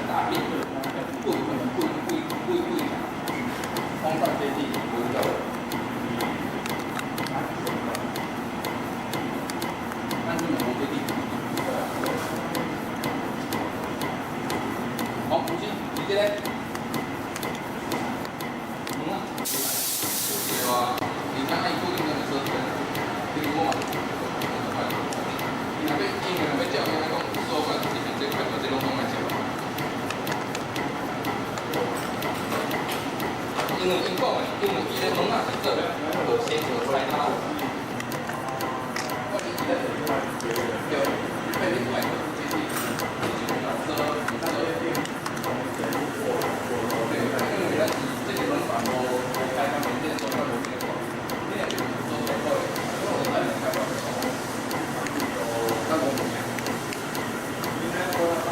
大便，跪，方向接地，不是叫。按住美国接地。好，重新，直接嘞。对啊，你看按固定的时候，你如果嘛，你那边因为那边叫，因为讲说管这边这块把这拢弄来叫。因为因讲的，因为伊咧弄啊是做，就先做菜刀。我是伊咧做，对，变成出来。